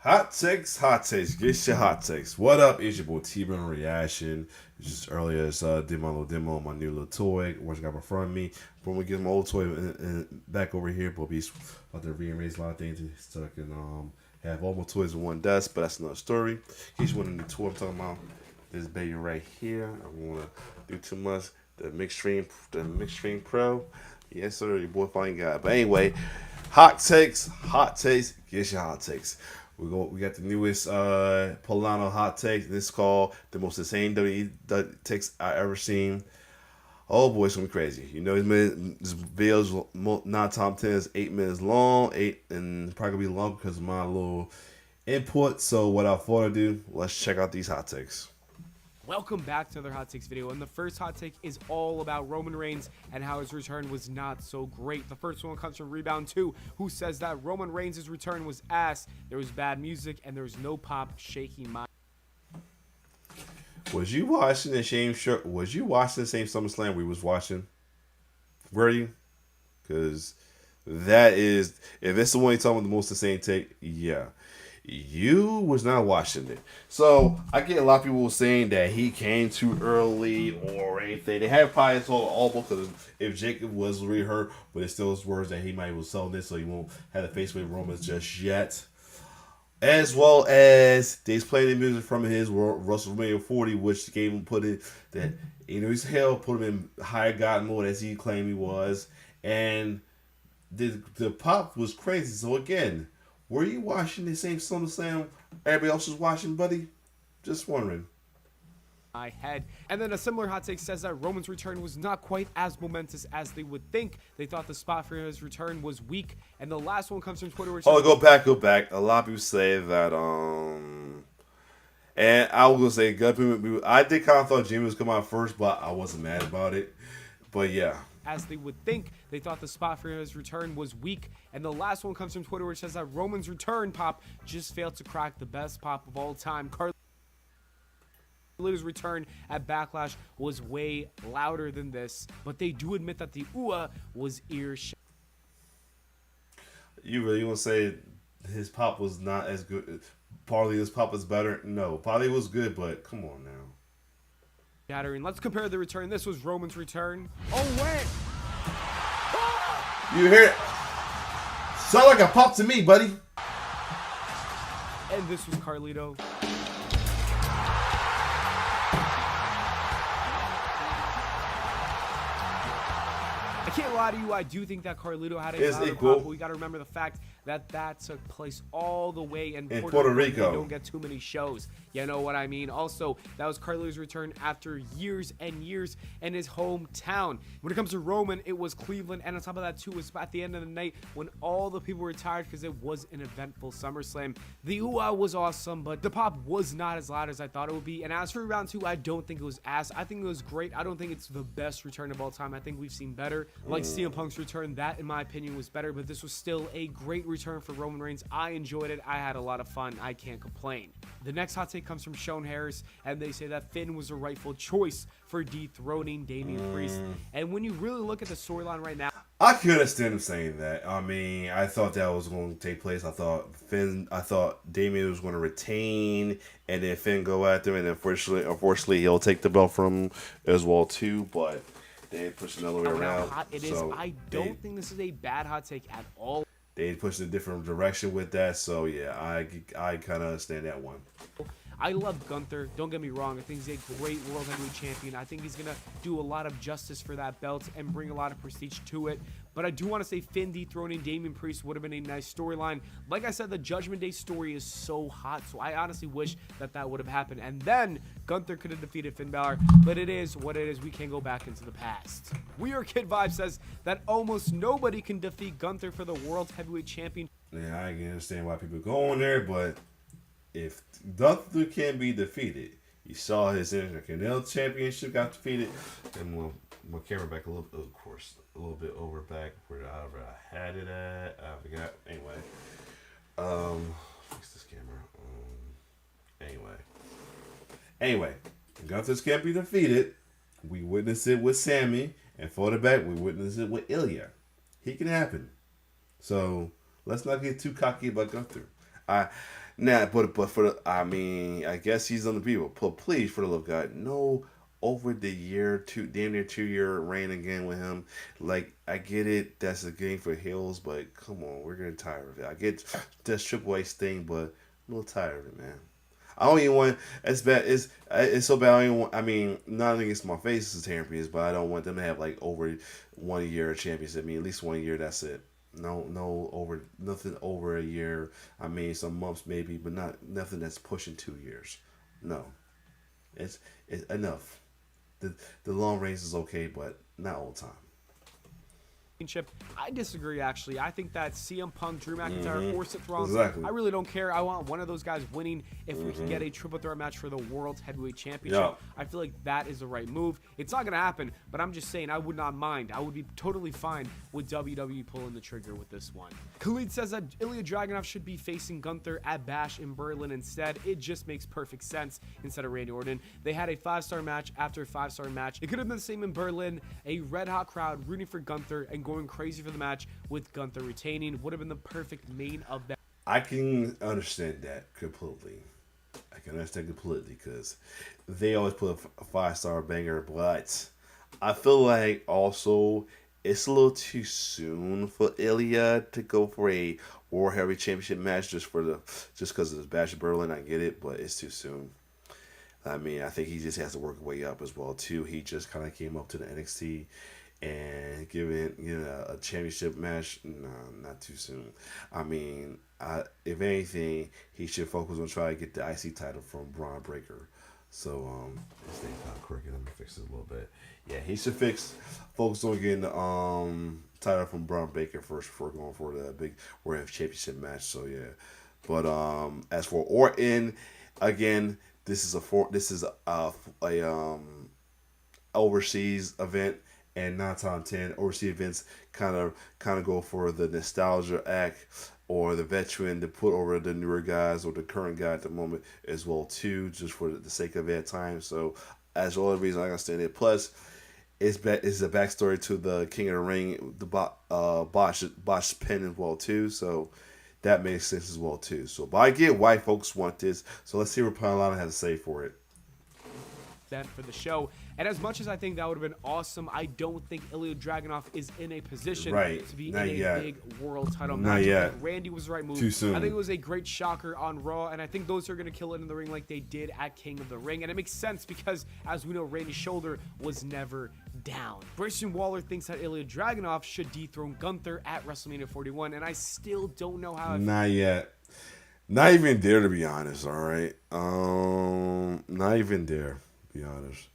Hot takes, hot takes. Get your hot takes. What up? It's your boy T-Bone Reaction. Just earlier, did my little demo on my new little toy. What's got in front of me? But we get my old toy back over here. But he's about to rearrange a lot of things so I can have all my toys in one desk. But that's another story. In case you want a new toy, I'm talking about this baby right here. I don't want to do too much. The Mixstream Pro. Yes, sir. Your boy finally got it. But anyway, hot takes, hot takes. Get your hot takes. We got the newest Pllana hot take. This is called the most insane WWE takes I ever seen. Oh boy, it's gonna be crazy. You know, this video's not top 10 is 8 minutes long, and probably gonna be long because of my little input. So without further ado, let's check out these hot takes. Welcome back to another Hot Takes video, and the first hot take is all about Roman Reigns and how his return was not so great. The first one comes from Rebound 2, who says that Roman Reigns' return was ass, there was bad music, and there was no pop shaking my... Was you watching the same show? Was you watching the same SummerSlam we was watching? Were you? Because that is, if it's the one you're talking about the most insane take, yeah. You was not watching it. So I get a lot of people saying that he came too early or anything. They have probably told all because if Jacob was really hurt, but it still is words that he might was selling this, so he won't have the face with Romans just yet. As well as they played the music from his WrestleMania 40, which gave him put it that he's hell, put him in higher God mode as he claimed he was, and the pop was crazy. So again, were you watching the same SummerSlam everybody else was watching, buddy? Just wondering. My head. And then a similar hot take says that Roman's return was not quite as momentous as they would think. They thought the spot for his return was weak. And the last one comes from Twitter, which go back. A lot of people say that and I was gonna say I did kind of thought Jimmy was coming out first, but I wasn't mad about it. But yeah. As they would think, they thought the spot for his return was weak. And the last one comes from Twitter, which says that Roman's return pop just failed to crack the best pop of all time. Carlito's return at Backlash was way louder than this, but they do admit that the ooh was ear-shattering. You really want to say his pop was not as good? Partly his pop was better? No, probably was good, but come on now. Let's compare the return. This was Roman's return. Oh, wait! You hear it? Sound like a pop to me, buddy. And this was Carlito. I can't lie to you, I do think that Carlito had a louder pop, but we got to remember the fact that that took place all the way in Puerto Rico. You don't get too many shows. You know what I mean? Also, that was Carlito's return after years and years in his hometown. When it comes to Roman, it was Cleveland, and on top of that, too, was at the end of the night when all the people were tired because it was an eventful SummerSlam. The ooh-ah was awesome, but the pop was not as loud as I thought it would be. And as for round 2, I don't think it was ass. I think it was great. I don't think it's the best return of all time. I think we've seen better. Like CM Punk's return, that, in my opinion, was better, but this was still a great return for Roman Reigns. I enjoyed it. I had a lot of fun. I can't complain. The next hot take comes from Sean Harris, and they say that Finn was a rightful choice for dethroning Damian Priest. And when you really look at the storyline right now, I can understand him saying that. I mean, I thought that was going to take place. I thought Damian was going to retain, and then Finn go after him, and unfortunately, he'll take the belt from him as well too. But they pushed another way around. Hot it is. I don't think this is a bad hot take at all. They pushed in a different direction with that, so yeah, I kind of understand that one. I love Gunther. Don't get me wrong. I think he's a great World Heavyweight Champion. I think he's going to do a lot of justice for that belt and bring a lot of prestige to it. But I do want to say Finn dethroning Damian Priest would have been a nice storyline. Like I said, the Judgment Day story is so hot, so I honestly wish that that would have happened. And then Gunther could have defeated Finn Balor, but it is what it is. We can't go back into the past. We Are Kid Vibe says that almost nobody can defeat Gunther for the World Heavyweight Champion. Yeah, I can understand why people go on there, but if Gunther can be defeated, you saw his Intercontinental Championship got defeated, and my camera back a little, of course, a little bit over back where I had it at. I forgot. Fix this camera. Anyway, Gunther's can't be defeated. We witnessed it with Sammy, and for the back, we witnessed it with Ilya. He can happen. So let's not get too cocky about Gunther. I but for the, I mean, I guess he's on the people. But please, for the love of God, no over the damn near 2 year reign again with him. Like, I get it, that's a game for heels, but come on, we're getting tired of it. I get this Triple H thing, but I'm a little tired of it, man. I don't even want. It's bad. It's so bad. I don't even want, I mean, not against my face as champions, but I don't want them to have like over 1 year champions. I mean, at least 1 year. That's it. No over nothing over a year. I mean, some months maybe, but not nothing that's pushing 2 years. No, it's enough. The long range is okay, but not all the time. Championship. I disagree, actually. I think that CM Punk, Drew McIntyre, or Seth Rollins, Exactly. I really don't care. I want one of those guys winning if we can get a triple threat match for the World Heavyweight Championship. Yeah. I feel like that is the right move. It's not going to happen, but I'm just saying I would not mind. I would be totally fine with WWE pulling the trigger with this one. Khalid says that Ilya Dragunov should be facing Gunther at Bash in Berlin instead. It just makes perfect sense instead of Randy Orton. They had a 5-star match after a 5-star match. It could have been the same in Berlin. A red-hot crowd rooting for Gunther and going crazy for the match with Gunther retaining would have been the perfect main event. I can understand that completely. I can understand completely because they always put a 5-star banger, but I feel like also it's a little too soon for Ilya to go for a World Heavyweight Championship match just because of the Bash of Berlin. I get it, but it's too soon. I mean, I think he just has to work his way up as well too. He just kind of came up to the NXT. And giving a championship match, no, not too soon. I mean, if anything, he should focus on trying to get the IC title from Braun Breaker. So his name's not crooked. Let me fix it a little bit. Yeah, he should focus on getting the title from Braun Breaker first before going for the big World Heavyweight Championship match. So yeah, but as for Orton, again, this is a overseas event. And 9 times 10, overseas events kind of go for the nostalgia act or the veteran to put over the newer guys or the current guy at the moment as well too, just for the sake of that time. So as the only reason I understand it. Plus, it's a backstory to the King of the Ring, the botch pin as well too. So that makes sense as well too. So, but I get why folks want this. So let's see what Pllana has to say for it. That for the show. And as much as I think that would have been awesome, I don't think Ilya Dragunov is in a position to be in a big world title match. Not yet. Randy was the right move. Too soon. I think it was a great shocker on Raw, and I think those are going to kill it in the ring like they did at King of the Ring. And it makes sense because, as we know, Randy's shoulder was never down. Christian Waller thinks that Ilya Dragunov should dethrone Gunther at WrestleMania 41, and I still don't know how. Not yet. Not even there, to be honest. All right. Not even there, to be honest.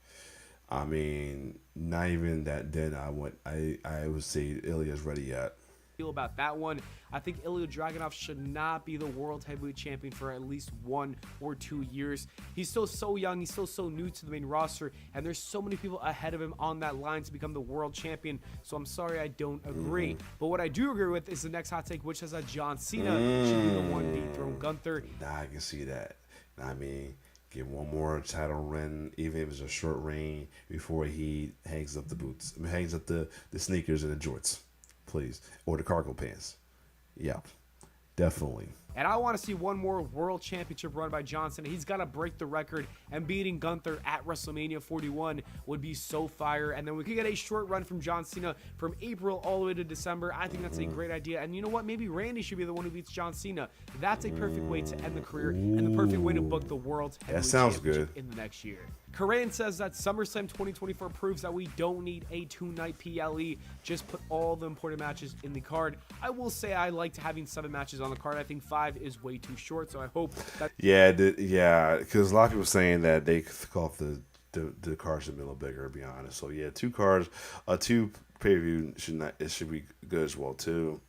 I mean, not even that. Then I would say Ilya's ready yet. About that one, I think Ilya Dragunov should not be the World Heavyweight Champion for at least 1 or 2 years. He's still so young. He's still so new to the main roster, and there's so many people ahead of him on that line to become the World Champion. So I'm sorry, I don't agree. But what I do agree with is the next hot take, which says that John Cena should be the one to dethrone Gunther. Nah, I can see that. I mean, get one more title run, even if it's a short reign, before he hangs up the boots. I mean, hangs up the sneakers and the jorts, please, or the cargo pants. Yeah, definitely. And I want to see one more World Championship run by Johnson. He's got to break the record, and beating Gunther at WrestleMania 41 would be so fire. And then we could get a short run from John Cena from April all the way to December. I think that's a great idea. And you know what? Maybe Randy should be the one who beats John Cena. That's a perfect way to end the career and the perfect way to book the World Heavyweight Championship in the next year. Coran says that SummerSlam 2024 proves that we don't need a 2-night PLE. Just put all the important matches in the card. I will say I liked having 7 matches on the card. I think 5 is way too short, so I hope that... Yeah, because a lot of people saying that they call off the cards should be a little bigger, to be honest. So yeah, 2 cards, 2 pay-per-view should be good as well too.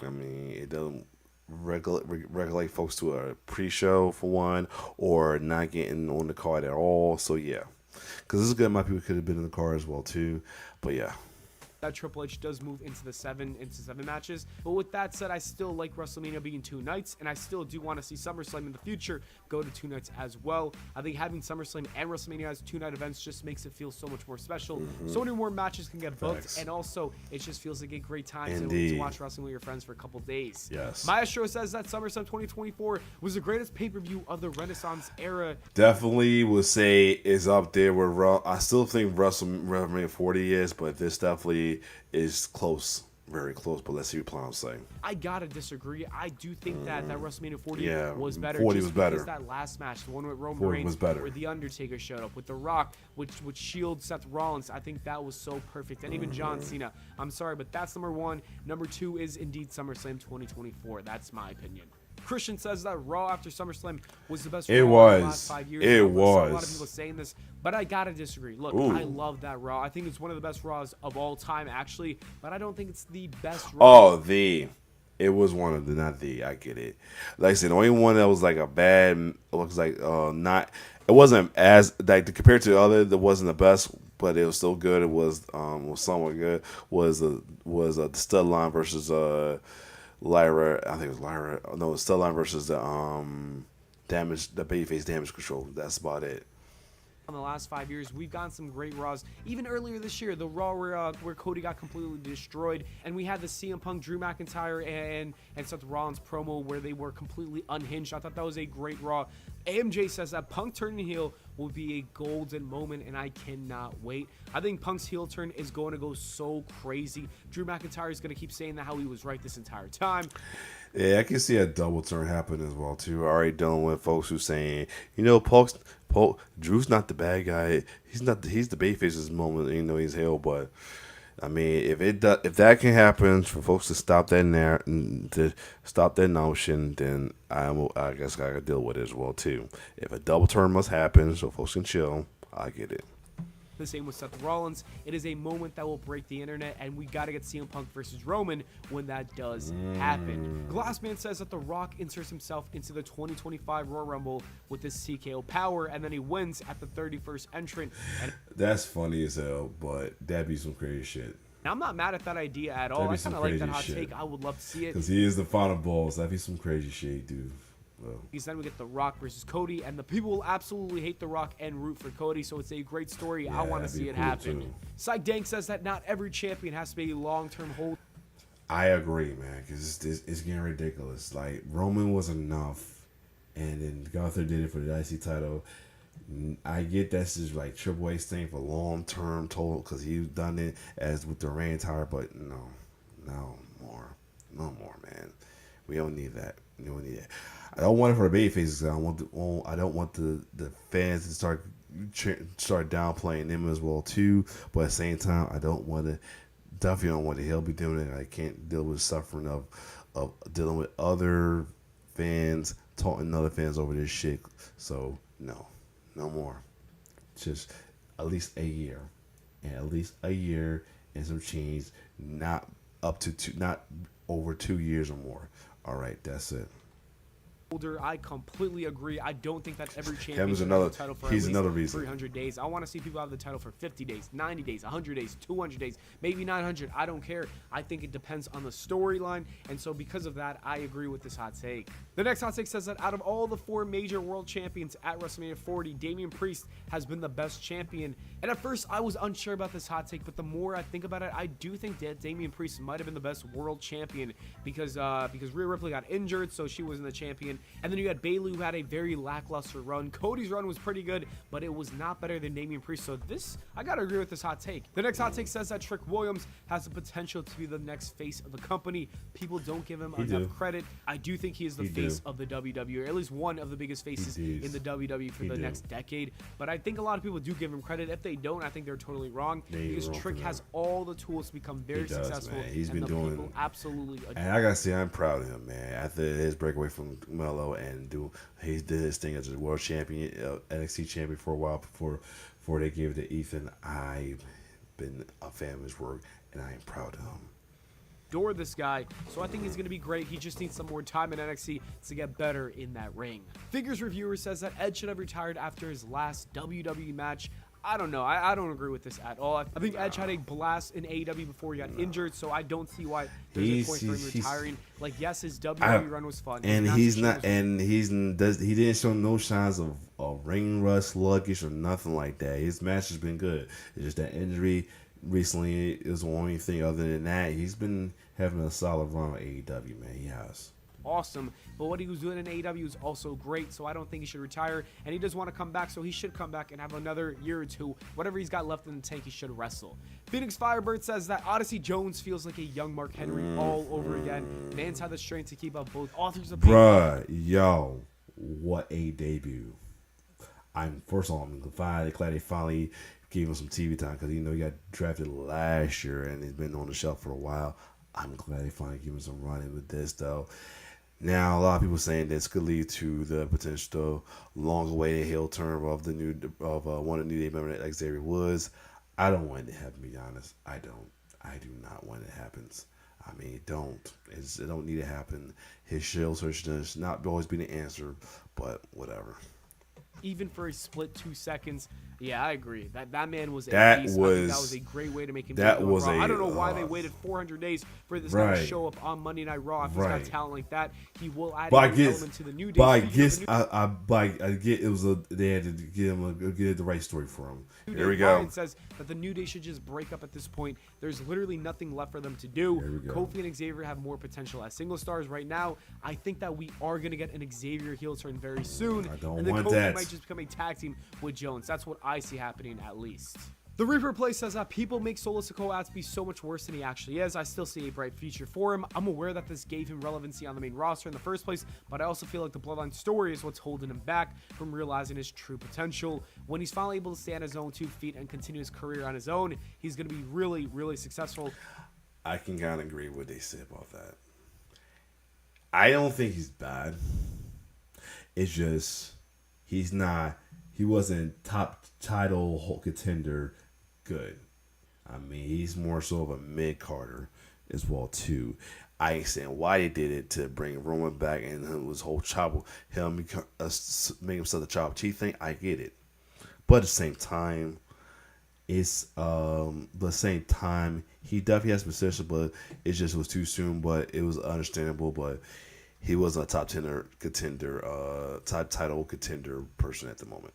I mean, it doesn't regulate folks to a pre-show for one, or not getting on the card at all. So yeah, because this is good. My people could have been in the card as well too. But yeah. that Triple H does move into the seven matches. But with that said, I still like WrestleMania being 2 nights, and I still do want to see SummerSlam in the future go to 2 nights as well. I think having SummerSlam and WrestleMania as 2-night events just makes it feel so much more special. So many more matches can get booked, and also it just feels like a great time to watch wrestling with your friends for a couple days. Yes. Maestro says that SummerSlam 2024 was the greatest pay-per-view of the Renaissance era. Definitely would say is up there with Raw. I still think WrestleMania 40 is, but this definitely is close, very close. But let's see what Pllana's saying. I gotta disagree. I do think that WrestleMania 40 was better. 40 was better. That last match, the one with Roman Reigns, was better. where The Undertaker showed up, with The Rock, which would shield Seth Rollins. I think that was so perfect. And even John Cena. I'm sorry, but that's number 1. Number 2 is indeed SummerSlam 2024. That's my opinion. Christian says that Raw after SummerSlam was the best Raw in the last 5 years. It A was. lot of people saying this, but I gotta disagree. Look, I love that Raw. I think it's one of the best Raws of all time, actually, but I don't think it's the best Raw. It was one of the, not the, I get it. Like I said, the only one that was like a bad, looks like not, it wasn't as, like compared to the other, that wasn't the best, but it was still good. It was somewhat good. Was the Studline versus Lyra, I think it was Lyra. No, Studline versus the babyface Damage Control. That's about it. In the last 5 years, we've gotten some great Raws. Even earlier this year, the Raw where Cody got completely destroyed, and we had the CM Punk, Drew McIntyre, and Seth Rollins promo where they were completely unhinged. I thought that was a great Raw. AMJ says that Punk turning heel will be a golden moment, and I cannot wait. I think Punk's heel turn is going to go so crazy. Drew McIntyre is going to keep saying that how he was right this entire time. Yeah, I can see a double turn happen as well too. Already dealing with folks who saying, Drew's not the bad guy. He's the babyface's moment. He's heel, but I mean, if that can happen for folks to stop that notion, then I guess I gotta deal with it as well too. If a double turn must happen, so folks can chill, I get it. The same with Seth Rollins. It is a moment that will break the internet, and we got to get CM Punk versus Roman when that does happen. Glassman says that The Rock inserts himself into the 2025 Royal Rumble with his TKO power, and then he wins at the 31st entrant. And that's funny as hell, but that'd be some crazy shit. I'm not mad at that idea at all. I kind of like that hot take. I would love to see it. Because he is the final boss. That'd be some crazy shit, dude. Because then we get The Rock versus Cody, and the people will absolutely hate The Rock and root for Cody, so it's a great story. Yeah, I want to see it happen. Psych Dank says that not every champion has to be a long-term hold. I agree, man, because it's getting ridiculous. Like, Roman was enough, and then Gunther did it for the IC title. I get that's just like Triple H thing for long-term total, because he's done it as with the reign title, but no more, man. We don't need that. I don't want it for the babyfaces. I don't want the fans to start downplaying them as well too. But at the same time, definitely don't want the heel be doing it. I can't deal with suffering of dealing with other fans, taunting other fans over this shit. So no more. Just at least a year, and some change. Not over 2 years or more. All right, that's it. I completely agree. I don't think that every champion should have the title for at least another reason. 300 days. I want to see people have the title for 50 days, 90 days, 100 days, 200 days, maybe 900. I don't care. I think it depends on the storyline, and so because of that, I agree with this hot take. The next hot take says that out of all the 4 major world champions at WrestleMania 40, Damian Priest has been the best champion. And at first, I was unsure about this hot take, but the more I think about it, I do think that Damian Priest might have been the best world champion because Rhea Ripley got injured, so she wasn't the champion. And then you had Bayley, who had a very lackluster run. Cody's run was pretty good, but it was not better than Damian Priest. So I gotta agree with this hot take. The next hot take says that Trick Williams has the potential to be the next face of the company. People don't give him enough credit. I do think he is the face of the WWE, or at least one of the biggest faces in the WWE for the next decade. But I think a lot of people do give him credit. If they don't, I think they're totally wrong. Because Trick has all the tools to become very successful. Man. He's been doing people absolutely adore. And I gotta say, I'm proud of him, man. After his breakaway from Melo, and he did his thing as a world champion, NXT champion for a while before they gave it to Ethan. I've been a fan of his work, and I am proud of him. Adore this guy, so I think he's going to be great. He just needs some more time in NXT to get better in that ring. Figures Reviewer says that Edge should have retired after his last WWE match. I don't know. I don't agree with this at all. I think Edge had a blast in AEW before he got injured, so I don't see why there's a point for him retiring. Like, yes, his WWE run was fun, and he didn't show no signs of ring rust, sluggish, or nothing like that. His match has been good. It's just that injury recently is the only thing. Other than that, he's been having a solid run with AEW, man. He has. Awesome, but what he was doing in AEW was also great, so I don't think he should retire, and he does want to come back, so he should come back and have another year or two. Whatever he's got left in the tank, he should wrestle. Phoenix Firebird says that Odyssey Jones feels like a young Mark Henry all over again. Man's had the strength to keep up both authors of Bruh, yo, what a debut. I'm glad they finally gave him some TV time, because he got drafted last year and he's been on the shelf for a while. I'm glad they finally gave him some running with this, though. Now, a lot of people saying this could lead to the potential long-awaited heel turn of one of the New Day members, Xavier Woods. I don't want it to happen, to be honest. I don't. I do not want it to happen. I mean, it don't need to happen. His heel search does not always be the answer, but whatever. Even for a split 2 seconds, yeah, I agree. That man was a beast. That was a great way to make him. I don't know why they waited 400 days for this guy to show up on Monday Night Raw. If he's got talent like that, he will add an element to the New Day. I get it was they had to get the right story for him. Here we go. Ryan says that the New Day should just break up at this point. There's literally nothing left for them to do. Kofi and Xavier have more potential as single stars right now. I think that we are going to get an Xavier heel turn very soon. I don't and then want Kofi that. might just become a tag team with Jones. That's what I see happening, at least. The Reaper Play says that people make Solo Sikoa out to be so much worse than he actually is. I still see a bright future for him. I'm aware that this gave him relevancy on the main roster in the first place, but I also feel like the Bloodline story is what's holding him back from realizing his true potential. When he's finally able to stand on his own 2 feet and continue his career on his own, he's going to be really, really successful. I can kind of agree with what they say about that. I don't think he's bad. It's just he wasn't top title contender good. I mean, he's more so of a mid-carder as well, too. I ain't saying why they did it to bring Roman back and his whole make himself the chop chief thing. I get it. But at the same time, he definitely has potential, but it just was too soon, but it was understandable, but he wasn't a top title contender person at the moment.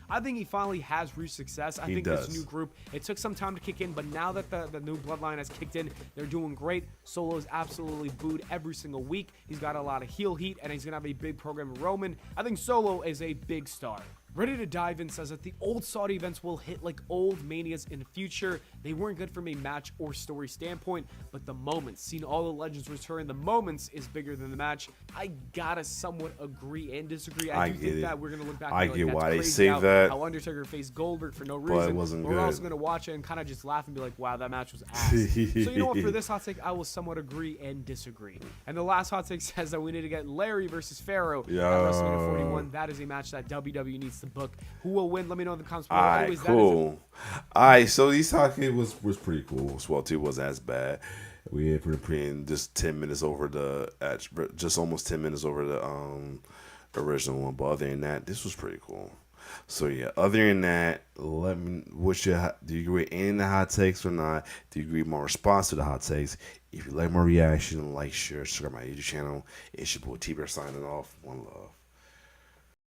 I think he finally has reached success. I think this new group, it took some time to kick in, but now that the new Bloodline has kicked in, they're doing great. Solo is absolutely booed every single week. He's got a lot of heel heat, and he's going to have a big program with Roman. I think Solo is a big star. Ready to Dive In says that the old Saudi events will hit like old Manias in the future. They weren't good from a match or story standpoint, but the moments, seeing all the legends return, the moments is bigger than the match. I gotta somewhat agree and disagree. I do think that we're gonna look back and get like, why they crazy say that. How Undertaker faced Goldberg for no reason. But it wasn't good. We're also gonna watch it and kind of just laugh and be like, wow, that match was ass. So you know what, for this hot take, I will somewhat agree and disagree. And the last hot take says that we need to get Larry versus Pharaoh at WrestleMania 41. That is a match that WWE needs to book. Who will win? Let me know in the comments below. Alright, cool. Alright, so these hockey was pretty cool. Swell 2 wasn't as bad. We had pretty in just 10 minutes over just almost 10 minutes over the original one. But other than that, this was pretty cool. So yeah, other than that, do you agree with any of the hot takes or not? Do you agree with my response to the hot takes? If you like my reaction, like, share, subscribe to my YouTube channel. It's your boy T-Bear signing off. One love.